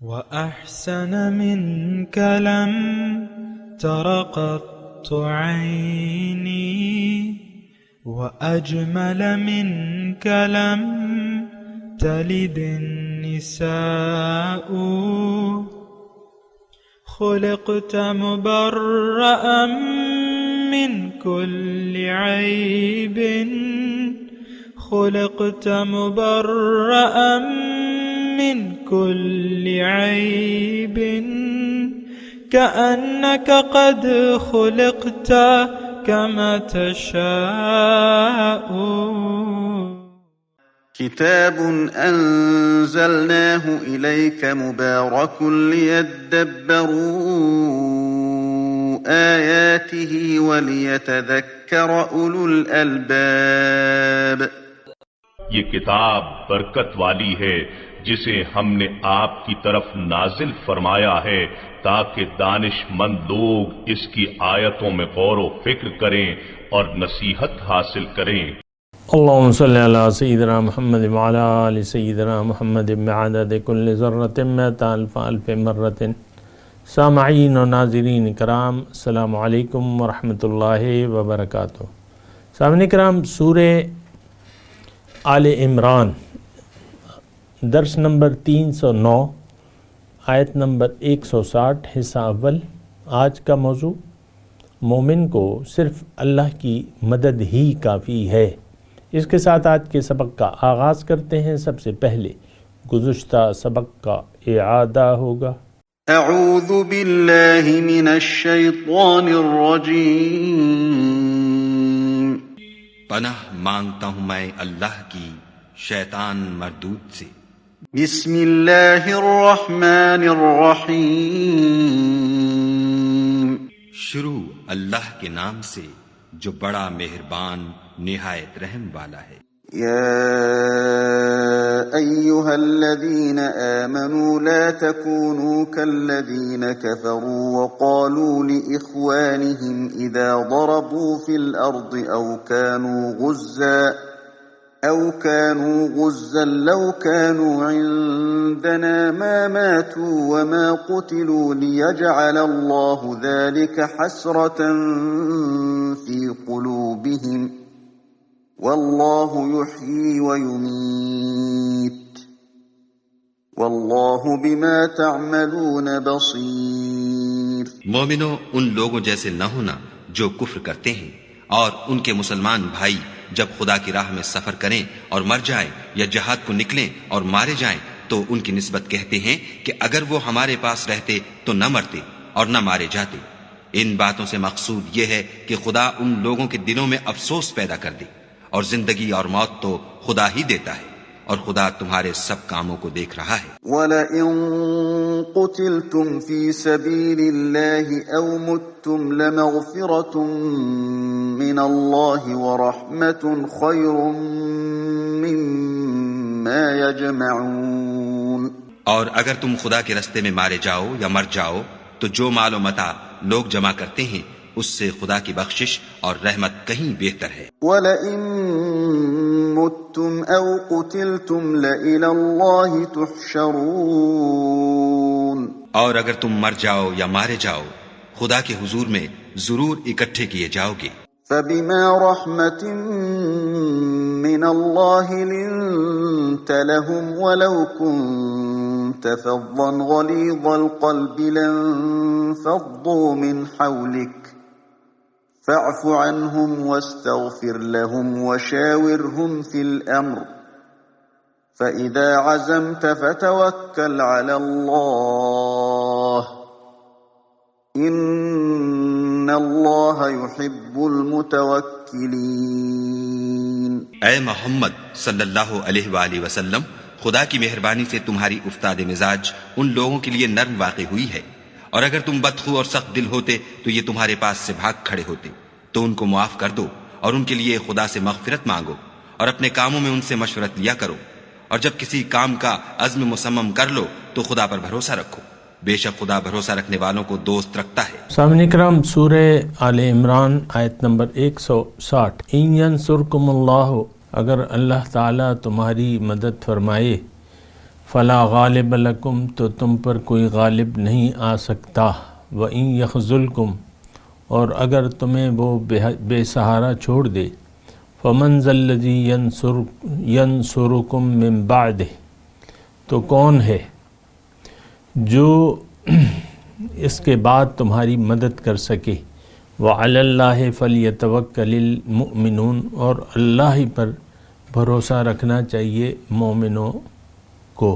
وأحسن منك لم تر قط عيني وأجمل منك لم تلد النساء خلقت مبرأ من كل عيب خلقت مبرأ من كل عيب كأنك قد خلقت كما تشاء كتاب أنزلناه إليك مبارك ليدبروا آياته وليتذكر أولو الألباب یہ کتاب برکت والی ہے جسے ہم نے آپ کی طرف نازل فرمایا ہے تاکہ دانش مند لوگ اس کی آیتوں میں غور و فکر کریں اور نصیحت حاصل کریں۔ اللهم صل على سيدنا محمد وعلى آل سيدنا محمد بعدد كل ذرة مئة ألف ألف مرة۔ سامعین و ناظرین کرام، السلام علیکم ورحمۃ اللہ وبرکاتہ۔ سامعین کرام، سورہ آل عمران درس نمبر 309 آیت نمبر 160 حصہ اول۔ آج کا موضوع مومن کو صرف اللہ کی مدد ہی کافی ہے۔ اس کے ساتھ آج کے سبق کا آغاز کرتے ہیں۔ سب سے پہلے گزشتہ سبق کا اعادہ ہوگا۔ اعوذ باللہ من الشیطان الرجیم، پناہ مانگتا ہوں میں اللہ کی شیطان مردود سے۔ بسم اللہ الرحمن الرحیم، شروع اللہ کے نام سے جو بڑا مہربان نہایت رحم والا ہے۔ یا ایہا الذین آمنوا لا تکونوا کالذین کفروا وقالوا لإخوانهم اذا ضربوا في الارض او كانوا غزا لو كانوا عندنا ما ماتوا وما قتلوا ليجعل الله ذلك حسرة في قلوبهم والله يحيي ويميت والله بما تعملون بصير۔ مومنو، ان لوگوں جیسے نہ ہونا جو کفر کرتے ہیں، اور ان کے مسلمان بھائی جب خدا کی راہ میں سفر کریں اور مر جائیں یا جہاد کو نکلیں اور مارے جائیں تو ان کی نسبت کہتے ہیں کہ اگر وہ ہمارے پاس رہتے تو نہ مرتے اور نہ مارے جاتے۔ ان باتوں سے مقصود یہ ہے کہ خدا ان لوگوں کے دلوں میں افسوس پیدا کر دے، اور زندگی اور موت تو خدا ہی دیتا ہے، اور خدا تمہارے سب کاموں کو دیکھ رہا ہے۔ وَلَئِن قُتِلْتُمْ فِي سَبِيلِ اللَّهِ أَوْ مُتُّمْ لَمَغْفِرَةٌ مِّنَ اللَّهِ وَرَحْمَةٌ خَيْرٌ مِّمَّا يَجْمَعُونَ۔ اور اگر تم خدا کے رستے میں مارے جاؤ یا مر جاؤ تو جو مال و متاع لوگ جمع کرتے ہیں اس سے خدا کی بخشش اور رحمت کہیں بہتر ہے۔ وَلَئِن مُتُّمْ أَوْ قُتِلْتُمْ لَإِلَى اللَّهِ تُحْشَرُونَ۔ اور اگر تم مر جاؤ یا مارے جاؤ خدا کے حضور میں ضرور اکٹھے کیے جاؤ گے۔ فَبِمَا رَحْمَةٍ مِّنَ اللَّهِ لِنتَ لَهُمْ وَلَوْ كُنتَ فَظًّا غَلِيظَ الْقَلْبِ لَانفَضُّوا مِنْ حَوْلِكَ فَاعْفُ عَنْهُمْ وَاسْتَغْفِرْ لَهُمْ وَشَاوِرْهُمْ فِي الْأَمْرِ فَإِذَا عَزَمْتَ فَتَوَكَّلْ عَلَى اللَّهِ إِنَّ اللَّهَ يُحِبُّ الْمُتَوَكِّلِينَ۔ اے محمد صلی اللہ علیہ وآلہ وسلم، خدا کی مہربانی سے تمہاری افتاد مزاج ان لوگوں کے لیے نرم واقع ہوئی ہے، اور اگر تم بدخو اور سخت دل ہوتے تو یہ تمہارے پاس سے بھاگ کھڑے ہوتے، تو ان کو معاف کر دو اور ان کے لیے خدا سے مغفرت مانگو، اور اپنے کاموں میں ان سے مشورت لیا کرو، اور جب کسی کام کا عزم مصمم کر لو تو خدا پر بھروسہ رکھو، بے شک خدا بھروسہ رکھنے والوں کو دوست رکھتا ہے۔ سامعین کرام، سورہ آل عمران آیت نمبر 160۔ ان ینصرکم اللہ، اگر اللہ تعالیٰ تمہاری مدد فرمائے، فلا غالب لکم تو تم پر کوئی غالب نہیں آ سکتا، وَإِن يَخْذُلْكُمْ اور اگر تمہیں وہ بے سہارا چھوڑ دے، فَمَنْ ذَا الَّذِي يَنْصُرُكُمْ مِنْ بَعْدِهِ تو کون ہے جو اس کے بعد تمہاری مدد کر سکے، وَعَلَى اللَّهِ فَلْيَتَوَكَّلِ الْمُؤْمِنُونَ اور اللہ ہی پر بھروسہ رکھنا چاہیے مومنوں کو۔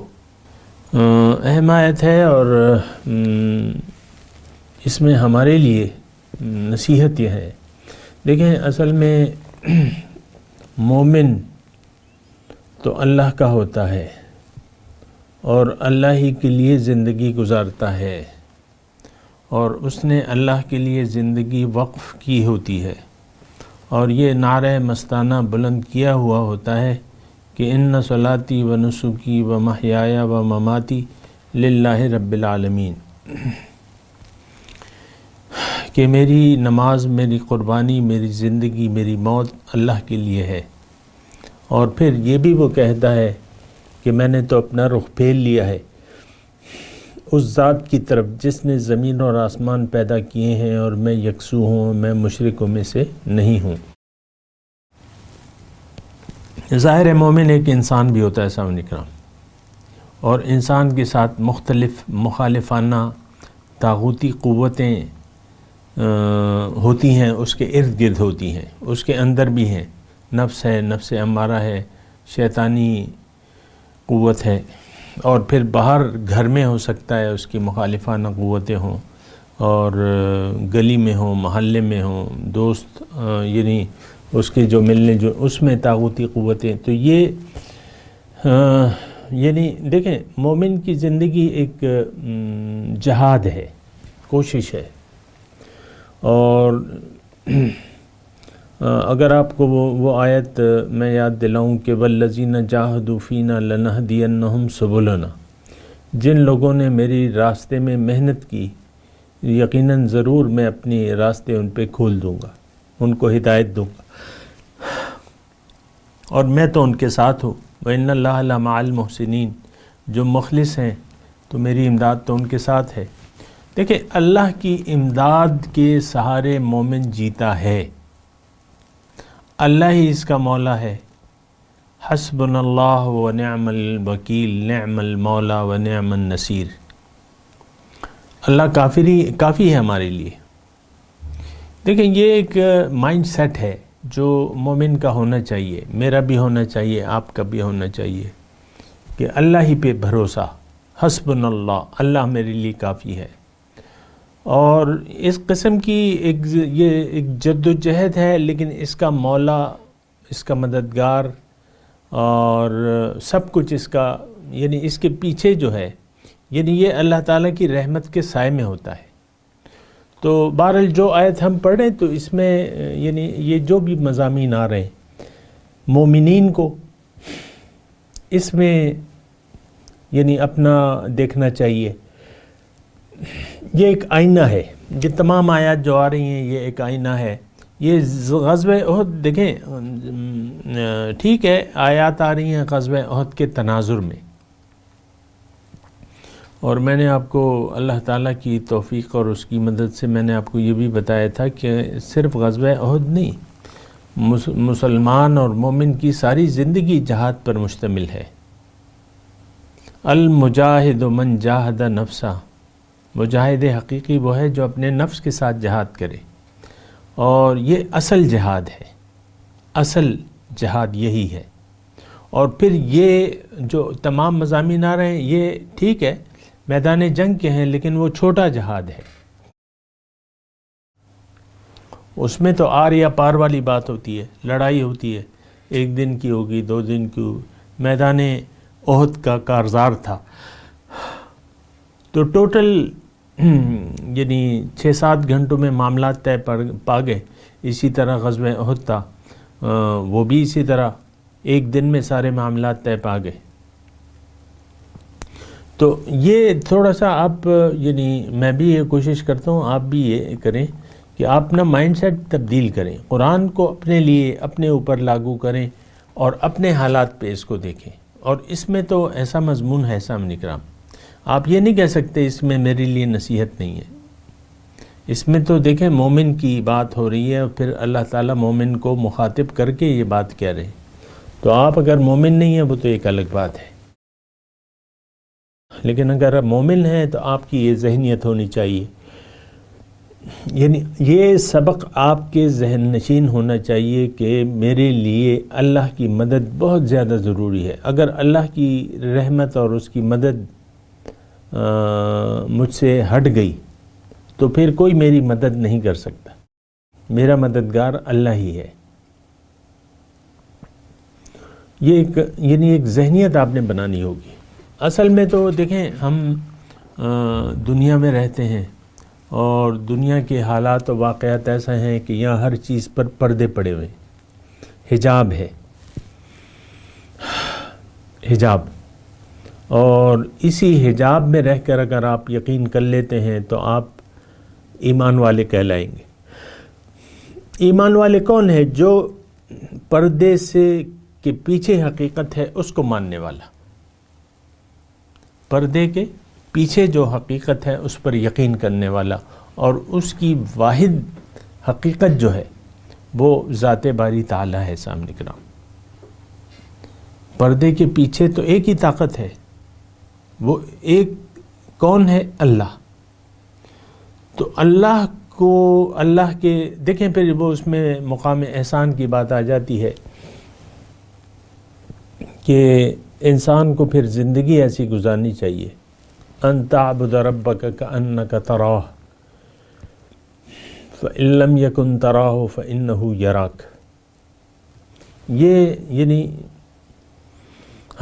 اہم آیت ہے اور اس میں ہمارے لیے نصیحت یہ ہے، دیکھیں اصل میں مومن تو اللہ کا ہوتا ہے اور اللہ ہی کے لیے زندگی گزارتا ہے، اور اس نے اللہ کے لیے زندگی وقف کی ہوتی ہے، اور یہ نعرہ مستانہ بلند کیا ہوا ہوتا ہے کہ ان صلاتی و نسکی و محیای و مماتی للہ رب العالمین، کہ میری نماز، میری قربانی، میری زندگی، میری موت اللہ کے لیے ہے۔ اور پھر یہ بھی وہ کہتا ہے کہ میں نے تو اپنا رخ پھیر لیا ہے اس ذات کی طرف جس نے زمین اور آسمان پیدا کیے ہیں، اور میں یکسو ہوں، میں مشرکوں میں سے نہیں ہوں۔ ظاہر مومن ایک انسان بھی ہوتا ہے سامنے کرام، اور انسان کے ساتھ مختلف مخالفانہ طاغوتی قوتیں ہوتی ہیں، اس کے ارد گرد ہوتی ہیں، اس کے اندر بھی ہیں، نفس ہے، نفس امارہ ہے، شیطانی قوت ہے، اور پھر باہر گھر میں ہو سکتا ہے اس کی مخالفانہ قوتیں ہوں، اور گلی میں ہوں، محلے میں ہوں، دوست یعنی اس کے جو ملنے جو اس میں طاغوتی قوتیں۔ تو یہ یعنی دیکھیں مومن کی زندگی ایک جہاد ہے، کوشش ہے، اور اگر آپ کو وہ آیت میں یاد دلاؤں کہ والذین جاہدوا فینا لنہدینہم سبلنا، جن لوگوں نے میری راستے میں محنت کی یقیناً ضرور میں اپنی راستے ان پہ کھول دوں گا، ان کو ہدایت دوں گا، اور میں تو ان کے ساتھ ہوں۔ وَإِنَّ اللَّهَ لَمَعَ الْمُحْسِنِينَ، جو مخلص ہیں تو میری امداد تو ان کے ساتھ ہے۔ دیکھیں اللہ کی امداد کے سہارے مومن جیتا ہے، اللہ ہی اس کا مولا ہے۔ حسبنا اللہ ونعم الوکیل، نعم المولا ونعم النصیر، اللہ کافی ہے ہمارے لیے۔ دیکھیں یہ ایک مائنڈ سیٹ ہے جو مومن کا ہونا چاہیے، میرا بھی ہونا چاہیے، آپ کا بھی ہونا چاہیے، کہ اللہ ہی پہ بھروسہ، حسبنا اللہ، اللہ میرے لیے کافی ہے۔ اور اس قسم کی ایک جد و جہد ہے، لیکن اس کا مولا، اس کا مددگار اور سب کچھ اس کا، یعنی اس کے پیچھے جو ہے، یعنی یہ اللہ تعالیٰ کی رحمت کے سائے میں ہوتا ہے۔ تو بہرحال جو آیت ہم پڑھ رہے ہیں تو اس میں یعنی یہ جو بھی مضامین آ رہے ہیں مومنین کو، اس میں یعنی اپنا دیکھنا چاہیے۔ یہ ایک آئینہ ہے، یہ تمام آیات جو آ رہی ہیں یہ ایک آئینہ ہے۔ یہ غزوہ احد دیکھیں، ٹھیک ہے آیات آ رہی ہیں غزوہ احد کے تناظر میں، اور میں نے آپ کو اللہ تعالیٰ کی توفیق اور اس کی مدد سے میں نے آپ کو یہ بھی بتایا تھا کہ صرف غزوہ احد نہیں، مسلمان اور مومن کی ساری زندگی جہاد پر مشتمل ہے۔ المجاہد من جاہد نفسہ، مجاہد حقیقی وہ ہے جو اپنے نفس کے ساتھ جہاد کرے، اور یہ اصل جہاد ہے، اصل جہاد یہی ہے۔ اور پھر یہ جو تمام مضامین آ رہے ہیں یہ ٹھیک ہے میدان جنگ کے ہیں، لیکن وہ چھوٹا جہاد ہے، اس میں تو آر یا پار والی بات ہوتی ہے، لڑائی ہوتی ہے، ایک دن کی ہوگی، 2 دن کی ہوگی۔ میدان احد کا کارزار تھا، تو ٹوٹل یعنی 6-7 گھنٹوں میں معاملات طے پا گئے۔ اسی طرح غزوہ احد تھا، وہ بھی اسی طرح ایک دن میں سارے معاملات طے پا گئے۔ تو یہ تھوڑا سا آپ یعنی میں بھی یہ کوشش کرتا ہوں، آپ بھی یہ کریں کہ آپ اپنا مائنڈ سیٹ تبدیل کریں، قرآن کو اپنے لیے اپنے اوپر لاگو کریں، اور اپنے حالات پہ اس کو دیکھیں، اور اس میں تو ایسا مضمون ہے سامنے کرام، آپ یہ نہیں کہہ سکتے اس میں میرے لیے نصیحت نہیں ہے۔ اس میں تو دیکھیں مومن کی بات ہو رہی ہے اور پھر اللہ تعالیٰ مومن کو مخاطب کر کے یہ بات کہہ رہے ہیں، تو آپ اگر مومن نہیں ہیں وہ تو ایک الگ بات ہے، لیکن اگر آپ مومن ہیں تو آپ کی یہ ذہنیت ہونی چاہیے، یعنی یہ سبق آپ کے ذہن نشین ہونا چاہیے کہ میرے لیے اللہ کی مدد بہت زیادہ ضروری ہے۔ اگر اللہ کی رحمت اور اس کی مدد مجھ سے ہٹ گئی تو پھر کوئی میری مدد نہیں کر سکتا، میرا مددگار اللہ ہی ہے۔ یہ ایک ذہنیت آپ نے بنانی ہوگی۔ اصل میں تو دیکھیں ہم دنیا میں رہتے ہیں اور دنیا کے حالات و واقعات ایسا ہیں کہ یہاں ہر چیز پر پردے پڑے ہوئے، حجاب ہے، حجاب، اور اسی حجاب میں رہ کر اگر آپ یقین کر لیتے ہیں تو آپ ایمان والے کہلائیں گے۔ ایمان والے کون ہے؟ جو پردے سے کے پیچھے حقیقت ہے اس کو ماننے والا، پردے کے پیچھے جو حقیقت ہے اس پر یقین کرنے والا، اور اس کی واحد حقیقت جو ہے وہ ذات باری تعالیٰ ہے۔ سامنے کرام، پردے کے پیچھے تو ایک ہی طاقت ہے، وہ ایک کون ہے؟ اللہ۔ تو اللہ کو، اللہ کے دیکھیں پھر وہ اس میں مقام احسان کی بات آ جاتی ہے کہ انسان کو پھر زندگی ایسی گزارنی چاہیے، ان تعبد ربک کأنک تراہ فإن لم یکن تراہ فإنہ یراک۔ یہ یعنی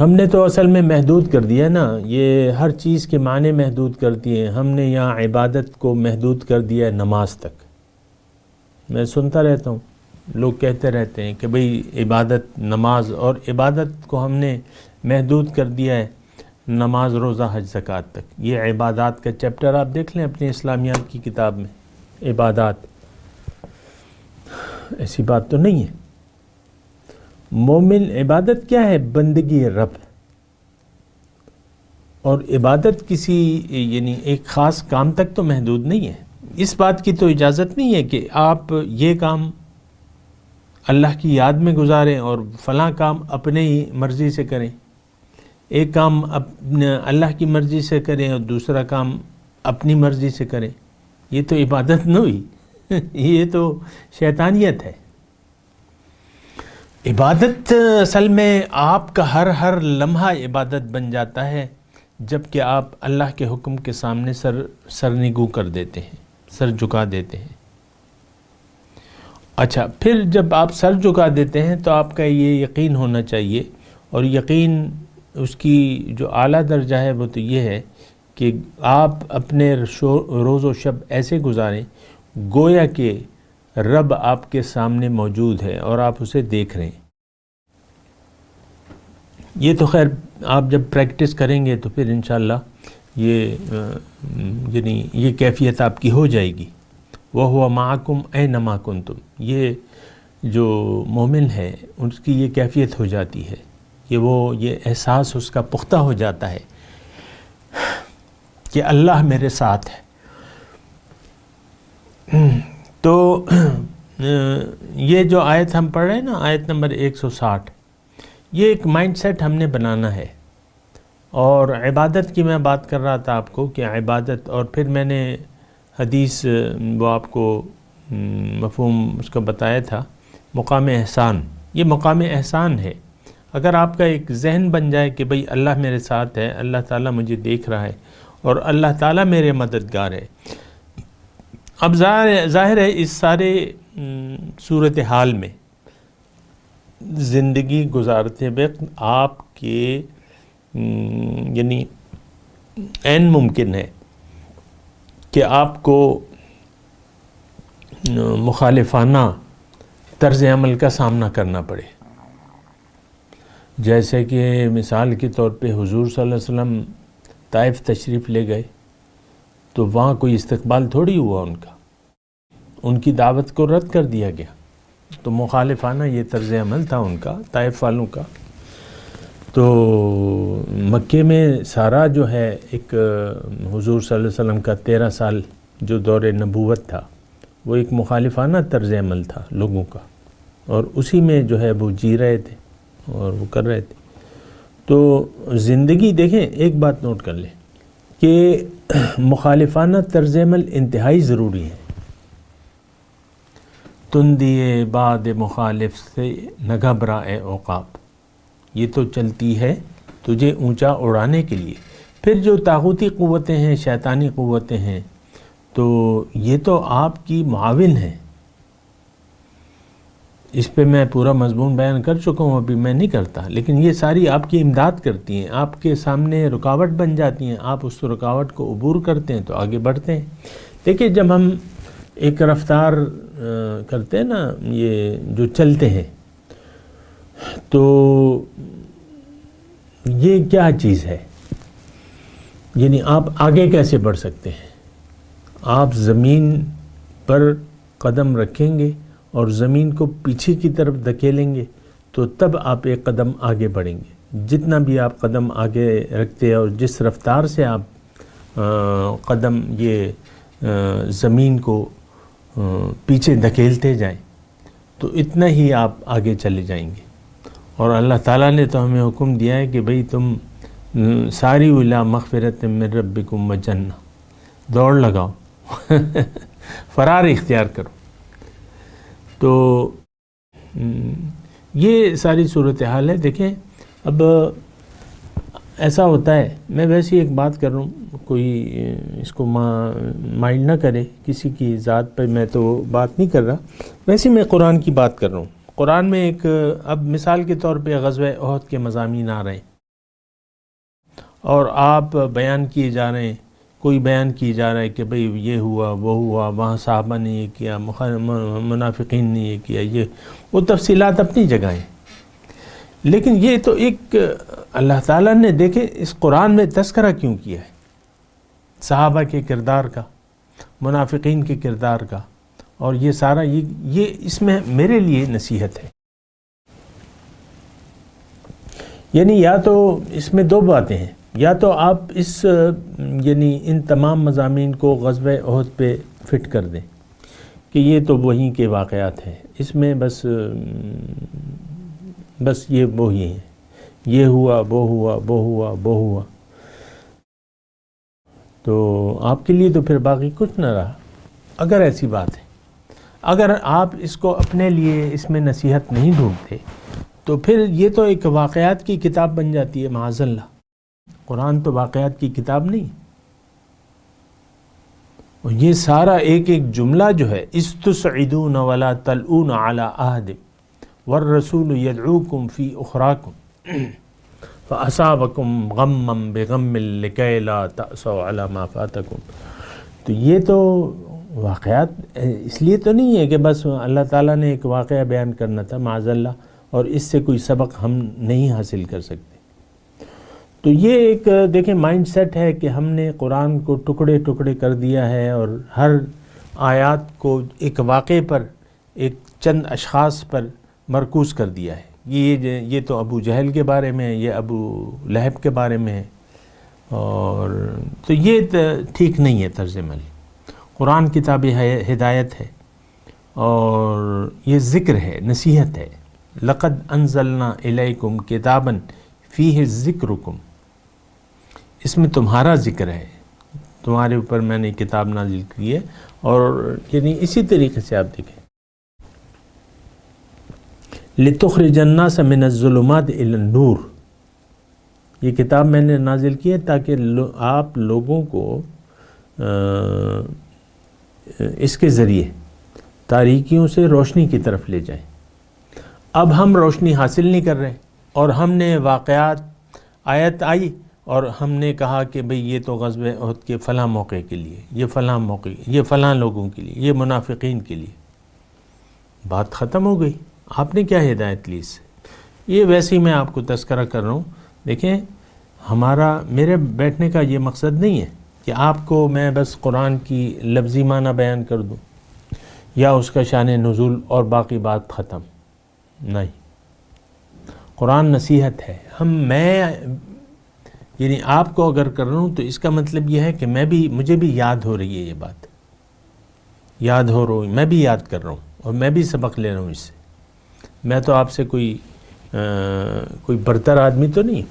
ہم نے تو اصل میں محدود کر دیا نا، یہ ہر چیز کے معنی محدود کر دیے۔ ہم نے یہاں عبادت کو محدود کر دیا ہے نماز تک۔ میں سنتا رہتا ہوں، لوگ کہتے رہتے ہیں کہ بھئی عبادت، نماز، اور عبادت کو ہم نے محدود کر دیا ہے نماز، روزہ، حج، زکوٰۃ تک۔ یہ عبادات کا چیپٹر آپ دیکھ لیں اپنی اسلامیات کی کتاب میں، عبادات، ایسی بات تو نہیں ہے۔ مومن عبادت کیا ہے؟ بندگی رب، اور عبادت کسی یعنی ایک خاص کام تک تو محدود نہیں ہے۔ اس بات کی تو اجازت نہیں ہے کہ آپ یہ کام اللہ کی یاد میں گزاریں اور فلاں کام اپنے ہی مرضی سے کریں، ایک کام اللہ کی مرضی سے کریں اور دوسرا کام اپنی مرضی سے کریں۔ یہ تو عبادت نہ ہوئی، یہ تو شیطانیت ہے۔ عبادت اصل میں آپ کا ہر لمحہ عبادت بن جاتا ہے جب کہ آپ اللہ کے حکم کے سامنے سرنگو کر دیتے ہیں، سر جھکا دیتے ہیں۔ اچھا، پھر جب آپ سر جھکا دیتے ہیں تو آپ کا یہ یقین ہونا چاہیے، اور یقین اس کی جو اعلیٰ درجہ ہے وہ تو یہ ہے کہ آپ اپنے روز و شب ایسے گزاریں گویا کہ رب آپ کے سامنے موجود ہے اور آپ اسے دیکھ رہے ہیں۔ یہ تو خیر آپ جب پریکٹس کریں گے تو پھر انشاءاللہ یعنی یہ کیفیت آپ کی ہو جائے گی۔ وَهُوَ مَعَكُمْ أَيْنَمَا كُنْتُمْ، یہ جو مومن ہے اس کی یہ کیفیت ہو جاتی ہے کہ وہ یہ احساس اس کا پختہ ہو جاتا ہے کہ اللہ میرے ساتھ ہے۔ تو یہ جو آیت ہم پڑھ رہے ہیں نا، آیت نمبر 160، یہ ایک مائنڈ سیٹ ہم نے بنانا ہے۔ اور عبادت کی میں بات کر رہا تھا آپ کو کہ عبادت، اور پھر میں نے حدیث وہ آپ کو مفہوم اس کا بتایا تھا، مقام احسان۔ یہ مقام احسان ہے۔ اگر آپ کا ایک ذہن بن جائے کہ بھئی اللہ میرے ساتھ ہے، اللہ تعالیٰ مجھے دیکھ رہا ہے اور اللہ تعالیٰ میرے مددگار ہے۔ اب ظاہر ہے اس سارے صورتحال میں زندگی گزارتے وقت آپ کے یعنی عین ممکن ہے کہ آپ کو مخالفانہ طرز عمل کا سامنا کرنا پڑے، جیسے کہ مثال کے طور پہ حضور صلی اللہ علیہ وسلم طائف تشریف لے گئے تو وہاں کوئی استقبال تھوڑی ہوا ان کا، ان کی دعوت کو رد کر دیا گیا۔ تو مخالفانہ یہ طرز عمل تھا ان کا، طائف والوں کا۔ تو مکے میں سارا جو ہے ایک حضور صلی اللہ علیہ وسلم کا 13 سال جو دور نبوت تھا وہ ایک مخالفانہ طرز عمل تھا لوگوں کا، اور اسی میں جو ہے وہ جی رہے تھے اور وہ کر رہے تھے۔ تو زندگی دیکھیں، ایک بات نوٹ کر لیں کہ مخالفانہ طرز عمل انتہائی ضروری ہے۔ تندیے باد مخالف سے نہ گھبرائے عقاب، یہ تو چلتی ہے تجھے اونچا اڑانے کے لیے۔ پھر جو طاغوتی قوتیں ہیں، شیطانی قوتیں ہیں، تو یہ تو آپ کی معاون ہیں۔ اس پہ میں پورا مضمون بیان کر چکا ہوں، ابھی میں نہیں کرتا، لیکن یہ ساری آپ کی امداد کرتی ہیں، آپ کے سامنے رکاوٹ بن جاتی ہیں، آپ اس رکاوٹ کو عبور کرتے ہیں تو آگے بڑھتے ہیں۔ دیکھیں، جب ہم ایک رفتار کرتے ہیں نا، یہ جو چلتے ہیں، تو یہ کیا چیز ہے؟ یعنی آپ آگے کیسے بڑھ سکتے ہیں؟ آپ زمین پر قدم رکھیں گے اور زمین کو پیچھے کی طرف دھکیلیں گے تو تب آپ ایک قدم آگے بڑھیں گے۔ جتنا بھی آپ قدم آگے رکھتے ہیں اور جس رفتار سے آپ قدم یہ زمین کو پیچھے دھکیلتے جائیں تو اتنا ہی آپ آگے چلے جائیں گے۔ اور اللہ تعالیٰ نے تو ہمیں حکم دیا ہے کہ بھئی تم ساری الی مغفرت من ربکم وجنہ، دوڑ لگاؤ، فرار اختیار کرو۔ تو یہ ساری صورتحال ہے۔ دیکھیں، اب ایسا ہوتا ہے، میں ویسے ایک بات کر رہا ہوں، کوئی اس کو مائنڈ نہ کرے، کسی کی ذات پہ میں تو بات نہیں کر رہا، ویسے میں قرآن کی بات کر رہا ہوں۔ قرآن میں ایک، اب مثال کے طور پہ غزوہ احد کے مضامین آ رہے ہیں اور آپ بیان کیے جا رہے ہیں، کوئی بیان کیے جا رہا ہے کہ بھئی یہ ہوا، وہ ہوا، وہاں صحابہ نے یہ کیا، منافقین نے یہ کیا، یہ وہ تفصیلات اپنی جگہ ہیں، لیکن یہ تو ایک اللہ تعالیٰ نے، دیکھیں اس قرآن میں تذکرہ کیوں کیا ہے صحابہ کے کردار کا، منافقین کے کردار کا، اور یہ سارا یہ اس میں میرے لیے نصیحت ہے۔ یعنی یا تو اس میں دو باتیں ہیں، یا تو آپ اس یعنی ان تمام مضامین کو غزوہ احد پہ فٹ کر دیں کہ یہ تو وہیں کے واقعات ہیں، اس میں بس یہ وہی ہیں، یہ ہوا، وہ ہوا، وہ ہوا، وہ ہوا، تو آپ کے لیے تو پھر باقی کچھ نہ رہا۔ اگر ایسی بات ہے، اگر آپ اس کو اپنے لیے اس میں نصیحت نہیں ڈھونڈتے تو پھر یہ تو ایک واقعات کی کتاب بن جاتی ہے، معاذ اللہ۔ قرآن تو واقعات کی کتاب نہیں، اور یہ سارا ایک ایک جملہ جو ہے، استسعدون ولا تلؤون علی احد والرسول یدعوکم فی اخراکم فاصابکم غما بغم لکی لا تأسوا علی ما فاتکم۔ تو یہ تو واقعات اس لیے تو نہیں ہے کہ بس اللہ تعالیٰ نے ایک واقعہ بیان کرنا تھا، معاذ اللہ، اور اس سے کوئی سبق ہم نہیں حاصل کر سکتے۔ تو یہ ایک دیکھیں مائنڈ سیٹ ہے کہ ہم نے قرآن کو ٹکڑے ٹکڑے کر دیا ہے اور ہر آیات کو ایک واقعے پر، ایک چند اشخاص پر مرکوز کر دیا ہے۔ یہ تو ابو جہل کے بارے میں ہے، یہ ابو لہب کے بارے میں ہے، اور تو یہ ٹھیک نہیں ہے طرز عمل۔ قرآن کتاب ہدایت ہے اور یہ ذکر ہے، نصیحت ہے۔ لقد انزلنا الیکم کتابا فیہ ذکرکم، اس میں تمہارا ذکر ہے، تمہارے اوپر میں نے کتاب نازل کی ہے۔ اور یعنی اسی طریقے سے آپ دیکھیں، لِتُخْرِجَ النَّاسَ مِنَ الظُّلُمَاتِ إِلَى النُّورِ، یہ کتاب میں نے نازل کی ہے تاکہ آپ لوگوں کو اس کے ذریعے تاریکیوں سے روشنی کی طرف لے جائیں۔ اب ہم روشنی حاصل نہیں کر رہے، اور ہم نے واقعات، آیت آئی اور ہم نے کہا کہ بھئی یہ تو غزوہ احد کے فلاں موقع کے لیے، یہ فلاں موقع، یہ فلاں لوگوں کے لیے، یہ منافقین کے لیے، بات ختم ہو گئی۔ آپ نے کیا ہدایت لی اس سے؟ یہ ویسے ہی میں آپ کو تذکرہ کر رہا ہوں۔ دیکھیں، میرے بیٹھنے کا یہ مقصد نہیں ہے کہ آپ کو میں بس قرآن کی لفظی معنی بیان کر دوں یا اس کا شان نزول اور باقی بات ختم، نہیں۔ قرآن نصیحت ہے. میں یعنی آپ کو اگر کر رہا ہوں تو اس کا مطلب یہ ہے کہ مجھے بھی یاد ہو رہی ہے، یہ بات یاد ہو رہی، میں بھی یاد کر رہا ہوں اور میں بھی سبق لے رہا ہوں اس سے. میں تو آپ سے کوئی برتر آدمی تو نہیں،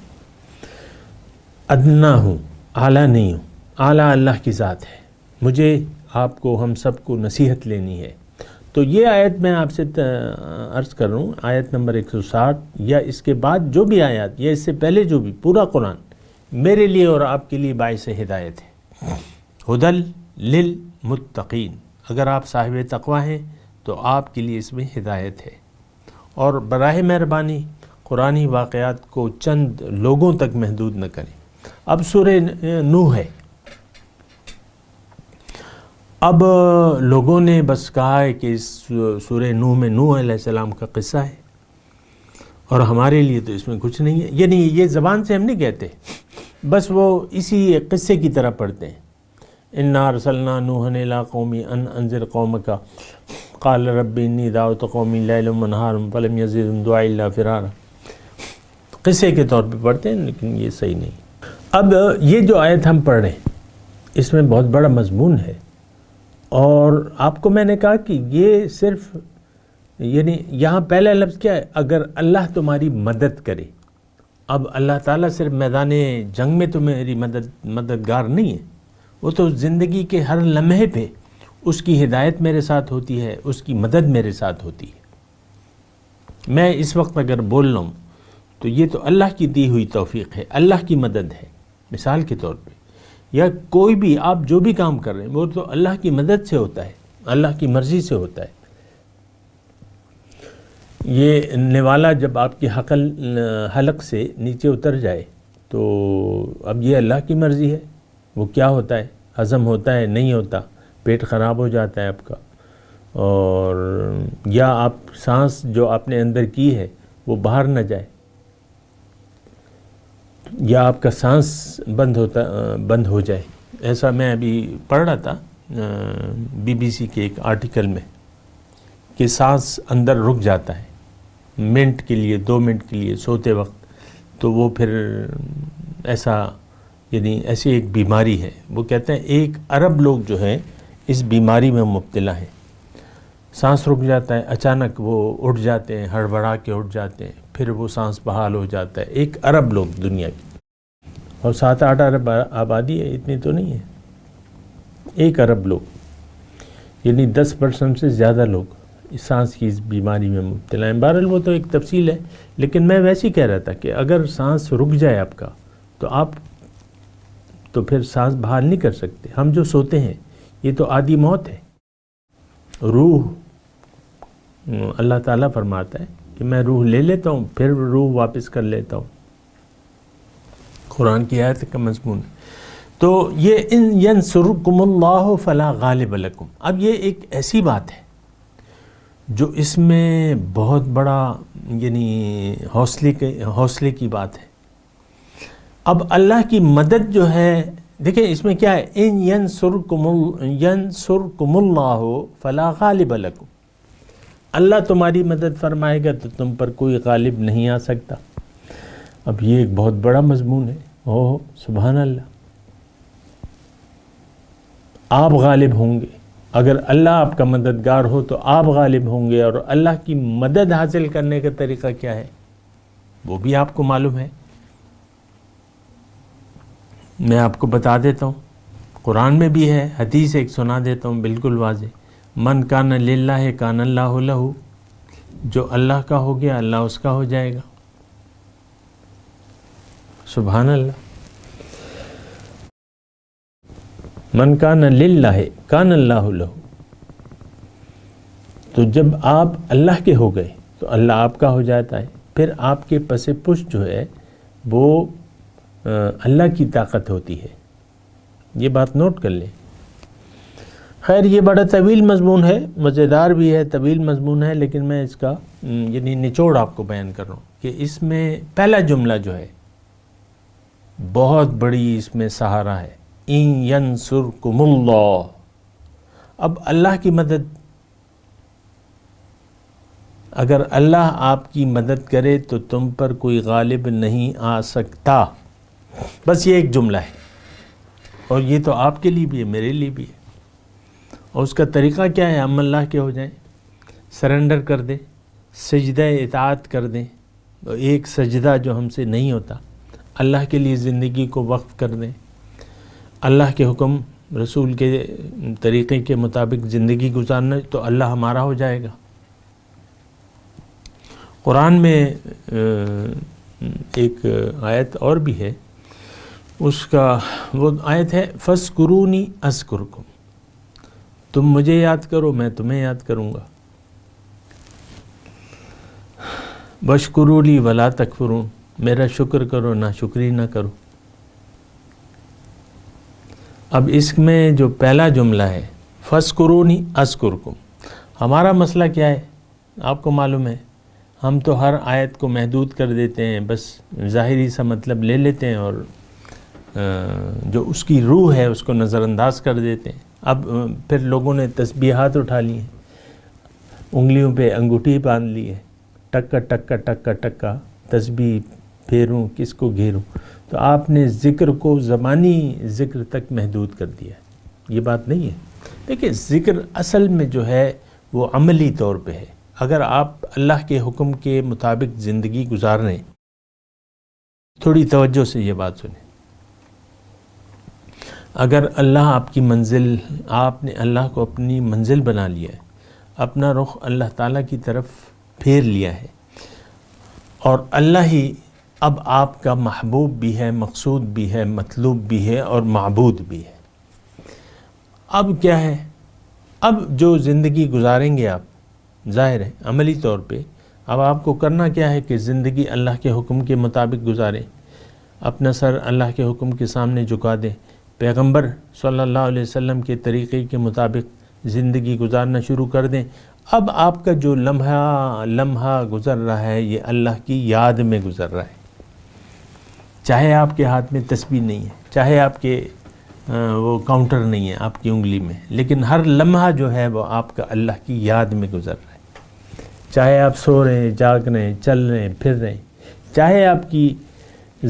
ادنا ہوں، اعلیٰ نہیں ہوں. اعلیٰ اللہ کی ذات ہے. مجھے آپ کو، ہم سب کو نصیحت لینی ہے. تو یہ آیت میں آپ سے عرض کر رہا ہوں، آیت نمبر 160 یا اس کے بعد جو بھی آیات یا اس سے پہلے جو بھی، پورا قرآن میرے لیے اور آپ کے لیے باعث ہدایت ہے. ہدل للمتقین، اگر آپ صاحب تقوی ہیں تو آپ کے لیے اس میں ہدایت ہے. اور براہ مہربانی قرآنی واقعات کو چند لوگوں تک محدود نہ کریں. اب سورہ نوح ہے. اب لوگوں نے بس کہا ہے کہ اس سورہ نوح میں نوح علیہ السلام کا قصہ ہے اور ہمارے لیے تو اس میں کچھ نہیں ہے. یعنی یہ زبان سے ہم نہیں کہتے، بس وہ اسی قصے کی طرح پڑھتے ہیں. انا ارسلنا نوحا الی قومی ان انذر قومک قال رب انی دعوت قومی لیلا ونہارا فلم یزدہم دعائی الا فرارا. قصے کے طور پہ پڑھتے ہیں لیکن یہ صحیح نہیں. اب یہ جو آیت ہم پڑھ رہے ہیں اس میں بہت بڑا مضمون ہے، اور آپ کو میں نے کہا کہ یہ صرف یعنی یہاں پہلا لفظ کیا ہے، اگر اللہ تمہاری مدد کرے. اب اللہ تعالیٰ صرف میدان جنگ میں تو میری مددگار نہیں ہے، وہ تو زندگی کے ہر لمحے پہ اس کی ہدایت میرے ساتھ ہوتی ہے، اس کی مدد میرے ساتھ ہوتی ہے. میں اس وقت اگر بول رہا ہوں تو یہ تو اللہ کی دی ہوئی توفیق ہے، اللہ کی مدد ہے. مثال کے طور پہ یا کوئی بھی آپ جو بھی کام کر رہے ہیں وہ تو اللہ کی مدد سے ہوتا ہے، اللہ کی مرضی سے ہوتا ہے. یہ نوالا جب آپ کی حلق سے نیچے اتر جائے تو اب یہ اللہ کی مرضی ہے، وہ کیا ہوتا ہے، ہضم ہوتا ہے نہیں ہوتا، پیٹ خراب ہو جاتا ہے آپ کا، اور یا آپ سانس جو آپ نے اندر کی ہے وہ باہر نہ جائے، یا آپ کا سانس بند ہو جائے. ایسا میں ابھی پڑھ رہا تھا BBC کے ایک آرٹیکل میں کہ سانس اندر رک جاتا ہے منٹ کے لیے، 2 منٹ کے لیے سوتے وقت، تو وہ پھر ایسا یعنی ایسی ایک بیماری ہے. وہ کہتے ہیں 1 ارب لوگ جو ہیں اس بیماری میں مبتلا ہیں. سانس رک جاتا ہے، اچانک وہ اٹھ جاتے ہیں، ہڑبڑا کے اٹھ جاتے ہیں، پھر وہ سانس بحال ہو جاتا ہے. 1 ارب لوگ دنیا کی، اور 7-8 ارب آبادی ہے، اتنی تو نہیں ہے. 1 ارب لوگ یعنی 10% سے زیادہ لوگ سانس کی اس بیماری میں مبتلا ہیں. بہرحال وہ تو ایک تفصیل ہے، لیکن میں ویسے ہی کہہ رہا تھا کہ اگر سانس رک جائے آپ کا تو آپ تو پھر سانس بحال نہیں کر سکتے. ہم جو سوتے ہیں یہ تو عادی موت ہے. روح اللہ تعالیٰ فرماتا ہے کہ میں روح لے لیتا ہوں پھر روح واپس کر لیتا ہوں. قرآن کی آیت کا مضمون ہے. تو یہ ان ینصرکم اللہ فلا غالب لکم. اب یہ ایک ایسی بات ہے جو اس میں بہت بڑا یعنی حوصلے کی بات ہے. اب اللہ کی مدد جو ہے، دیکھیں اس میں کیا ہے، ان ینصرکم اللہ فلا غالب لکم. اللہ تمہاری مدد فرمائے گا تو تم پر کوئی غالب نہیں آ سکتا. اب یہ ایک بہت بڑا مضمون ہے. اوہ سبحان اللہ، آپ غالب ہوں گے. اگر اللہ آپ کا مددگار ہو تو آپ غالب ہوں گے، اور اللہ کی مدد حاصل کرنے کا طریقہ کیا ہے وہ بھی آپ کو معلوم ہے. میں آپ کو بتا دیتا ہوں، قرآن میں بھی ہے، حدیث ایک سنا دیتا ہوں بالکل واضح. من کان للہ کان اللہ لہ. جو اللہ کا ہو گیا اللہ اس کا ہو جائے گا. سبحان اللہ. من کان للہ کان اللہ لہ. تو جب آپ اللہ کے ہو گئے تو اللہ آپ کا ہو جاتا ہے. پھر آپ کے پس پشت جو ہے وہ اللہ کی طاقت ہوتی ہے. یہ بات نوٹ کر لیں. خیر یہ بڑا طویل مضمون ہے، مزیدار بھی ہے، طویل مضمون ہے، لیکن میں اس کا یعنی نچوڑ آپ کو بیان کر رہا ہوں کہ اس میں پہلا جملہ جو ہے بہت بڑی اس میں سہارا ہے. ان ینصرکم اللہ. اب اللہ کی مدد اگر اللہ آپ کی مدد کرے تو تم پر کوئی غالب نہیں آ سکتا. بس یہ ایک جملہ ہے، اور یہ تو آپ کے لیے بھی ہے، میرے لیے بھی ہے. اور اس کا طریقہ کیا ہے؟ ہم اللہ کے ہو جائیں، سرنڈر کر دیں، سجدہ اطاعت کر دیں. ایک سجدہ جو ہم سے نہیں ہوتا، اللہ کے لیے زندگی کو وقف کر دیں، اللہ کے حکم رسول کے طریقے کے مطابق زندگی گزارنا، تو اللہ ہمارا ہو جائے گا. قرآن میں ایک آیت اور بھی ہے، اس کا وہ آیت ہے فَاذْكُرُونِي أَذْكُرْكُمْ، تم مجھے یاد کرو میں تمہیں یاد کروں گا. وَاشْكُرُوا لِي وَلَا تَكْفُرُونَ، میرا شکر کرو نہ شکری نہ کرو. اب اس میں جو پہلا جملہ ہے فَاذْكُرُونِي أَذْكُرْكُمْ، ہمارا مسئلہ کیا ہے؟ آپ کو معلوم ہے، ہم تو ہر آیت کو محدود کر دیتے ہیں، بس ظاہری سا مطلب لے لیتے ہیں اور جو اس کی روح ہے اس کو نظر انداز کر دیتے ہیں. اب پھر لوگوں نے تسبیحات اٹھا لی ہیں، انگلیوں پہ انگوٹھی باندھ لی ہے، ٹکا ٹکا ٹکا ٹکا تسبیح پھیروں کس کو گھیروں. تو آپ نے ذکر کو زبانی ذکر تک محدود کر دیا ہے. یہ بات نہیں ہے. دیکھیں، ذکر اصل میں جو ہے وہ عملی طور پہ ہے. اگر آپ اللہ کے حکم کے مطابق زندگی گزار رہے ہیں، تھوڑی توجہ سے یہ بات سنیں، اگر اللہ آپ کی منزل، آپ نے اللہ کو اپنی منزل بنا لیا ہے، اپنا رخ اللہ تعالیٰ کی طرف پھیر لیا ہے، اور اللہ ہی اب آپ کا محبوب بھی ہے، مقصود بھی ہے، مطلوب بھی ہے اور معبود بھی ہے. اب کیا ہے؟ اب جو زندگی گزاریں گے آپ، ظاہر ہے عملی طور پہ اب آپ کو کرنا کیا ہے کہ زندگی اللہ کے حکم کے مطابق گزاریں، اپنا سر اللہ کے حکم کے سامنے جھکا دیں، پیغمبر صلی اللہ علیہ وسلم کے طریقے کے مطابق زندگی گزارنا شروع کر دیں. اب آپ کا جو لمحہ گزر رہا ہے یہ اللہ کی یاد میں گزر رہا ہے. چاہے آپ کے ہاتھ میں تسبیح نہیں ہے، چاہے آپ کے وہ کاؤنٹر نہیں ہے آپ کی انگلی میں، لیکن ہر لمحہ جو ہے وہ آپ کا اللہ کی یاد میں گزر رہا ہے. چاہے آپ سو رہے ہیں، جاگ رہے ہیں، چل رہے ہیں، پھر رہے ہیں، چاہے آپ کی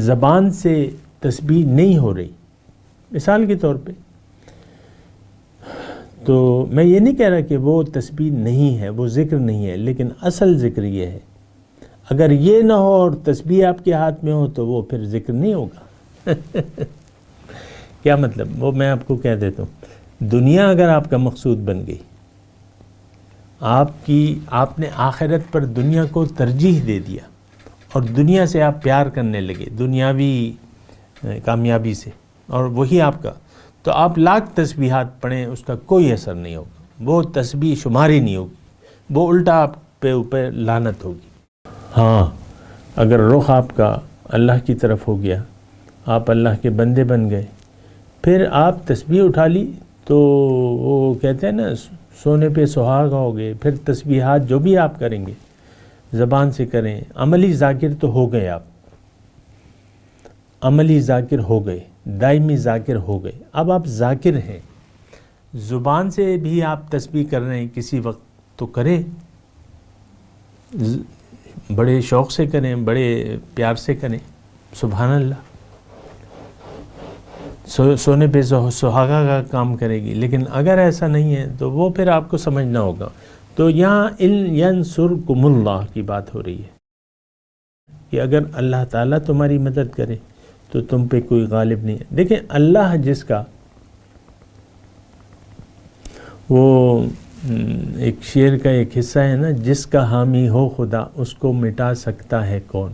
زبان سے تسبیح نہیں ہو رہی، مثال کے طور پہ، تو میں یہ نہیں کہہ رہا کہ وہ تسبیح نہیں ہے، وہ ذکر نہیں ہے، لیکن اصل ذکر یہ ہے. اگر یہ نہ ہو اور تسبیح آپ کے ہاتھ میں ہو تو وہ پھر ذکر نہیں ہوگا. کیا مطلب؟ وہ میں آپ کو کہہ دیتا ہوں. دنیا اگر آپ کا مقصود بن گئی، آپ نے آخرت پر دنیا کو ترجیح دے دیا اور دنیا سے آپ پیار کرنے لگے، دنیاوی کامیابی سے، اور وہی آپ کا، تو آپ لاکھ تسبیحات پڑھیں اس کا کوئی اثر نہیں ہوگا. وہ تسبیح شماری نہیں ہوگی، وہ الٹا آپ پہ اوپر لعنت ہوگی. ہاں، اگر رخ آپ کا اللہ کی طرف ہو گیا، آپ اللہ کے بندے بن گئے، پھر آپ تسبیح اٹھا لی تو وہ کہتے ہیں نا سونے پہ سہاگا ہو گئے. پھر تسبیحات جو بھی آپ کریں گے زبان سے کریں، عملی ذاکر تو ہو گئے، آپ عملی ذاکر ہو گئے، دائمی ذاکر ہو گئے. اب آپ ذاکر ہیں، زبان سے بھی آپ تسبیح کر رہے ہیں کسی وقت تو کریں، بڑے شوق سے کریں، بڑے پیار سے کریں، سبحان اللہ. سونے پہ سہاگا کا کام کرے گی. لیکن اگر ایسا نہیں ہے تو وہ پھر آپ کو سمجھنا ہوگا. تو یہاں ینصرکم اللہ کی بات ہو رہی ہے کہ اگر اللہ تعالیٰ تمہاری مدد کرے تو تم پہ کوئی غالب نہیں ہے. دیکھیں، اللہ جس کا، وہ ایک شعر کا ایک حصہ ہے نا، جس کا حامی ہو خدا اس کو مٹا سکتا ہے کون.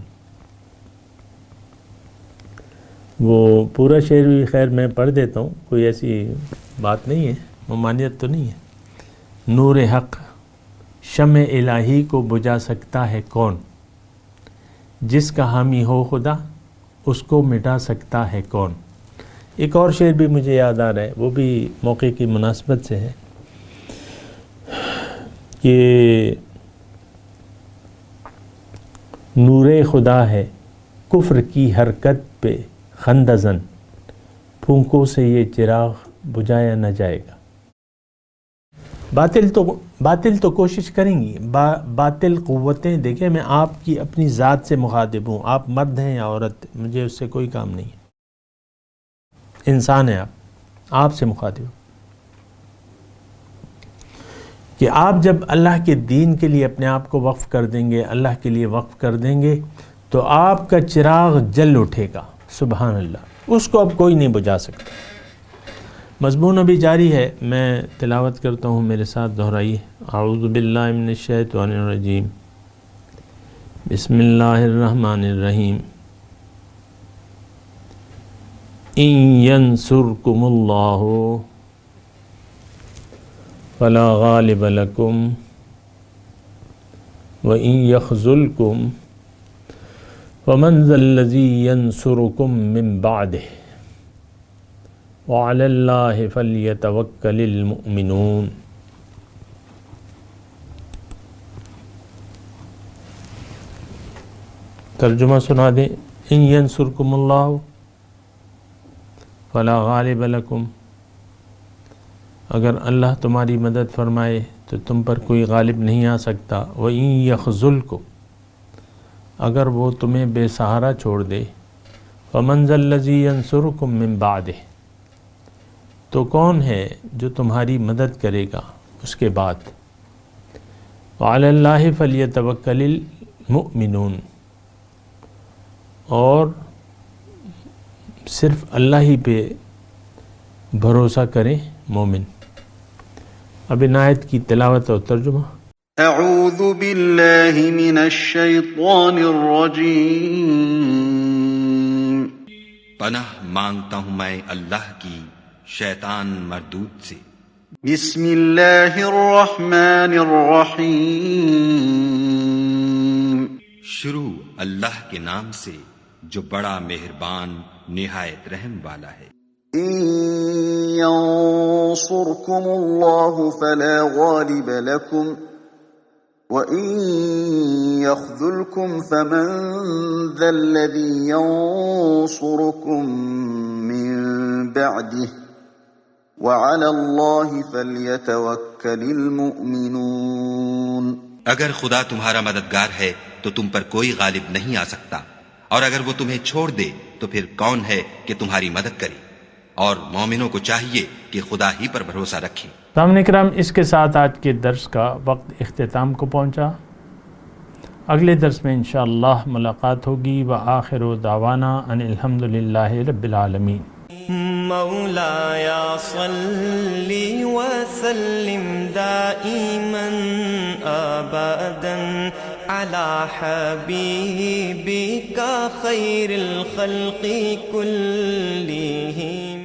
وہ پورا شعر بھی خیر میں پڑھ دیتا ہوں، کوئی ایسی بات نہیں ہے، ممانعت تو نہیں ہے. نور حق شمع الہی کو بجھا سکتا ہے کون، جس کا حامی ہو خدا اس کو مٹا سکتا ہے کون. ایک اور شعر بھی مجھے یاد آ رہا ہے، وہ بھی موقع کی مناسبت سے ہے کہ نور خدا ہے کفر کی حرکت پہ خندزن، پھونکوں سے یہ چراغ بجھایا نہ جائے گا. باطل تو کوشش کریں گی، باطل قوتیں. دیکھیں میں آپ کی اپنی ذات سے مخاطب ہوں، آپ مرد ہیں یا عورت، مجھے اس سے کوئی کام نہیں ہے، انسان ہیں آپ سے مخاطب ہوں کہ آپ جب اللہ کے دین کے لیے اپنے آپ کو وقف کر دیں گے، اللہ کے لیے وقف کر دیں گے تو آپ کا چراغ جل اٹھے گا. سبحان اللہ، اس کو اب کوئی نہیں بجھا سکتا. مضمون ابھی جاری ہے، میں تلاوت کرتا ہوں، میرے ساتھ دہرائیے. اعوذ باللہ من الشیطان الرجیم، بسم اللہ الرحمن الرحیم. ان ینصرکم اللہ فلا غالب لکم وان یخذلکم فمن ذا الذی ینصرکم من بعدہ وعلی اللہ فلیتوکل المؤمنون. ترجمہ سنا دیں. ان ینصرکم اللہ فلا غالب لکم، اگر اللہ تمہاری مدد فرمائے تو تم پر کوئی غالب نہیں آ سکتا. وَإِن يَخْذُلْكُمْ، اگر وہ تمہیں بے سہارا چھوڑ دے. فَمَنْ ذَا الَّذِي يَنْصُرُكُمْ مِنْ بَعْدِهِ، تو کون ہے جو تمہاری مدد کرے گا اس کے بعد. وَعَلَى اللَّهِ فَلْيَتَوَكَّلِ الْمُؤْمِنُونَ، اور صرف اللہ ہی پہ بھروسہ کریں مومن. اب ان آیت کی تلاوت اور ترجمہ. اعوذ باللہ من الشیطان الرجیم. پناہ مانگتا ہوں میں اللہ کی شیطان مردود سے. بسم اللہ الرحمن الرحیم. شروع اللہ کے نام سے جو بڑا مہربان نہایت رحم والا ہے. ان ينصركم الله فلا غالب لكم وان يخذلكم فمن ذا الذي ينصركم من بعده وعلى الله فليتوكل المؤمنون. اگر خدا تمہارا مددگار ہے تو تم پر کوئی غالب نہیں آ سکتا، اور اگر وہ تمہیں چھوڑ دے تو پھر کون ہے کہ تمہاری مدد کرے، اور مومنوں کو چاہیے کہ خدا ہی پر بھروسہ رکھیں. سامعین کرام، اس کے ساتھ آج کے درس کا وقت اختتام کو پہنچا. اگلے درس میں انشاءاللہ ملاقات ہوگی. وآخر دعوانا ان الحمدللہ رب العالمین. مولایا صلی وسلم دائما ابدا على حبيبك خير الخلق كلهم.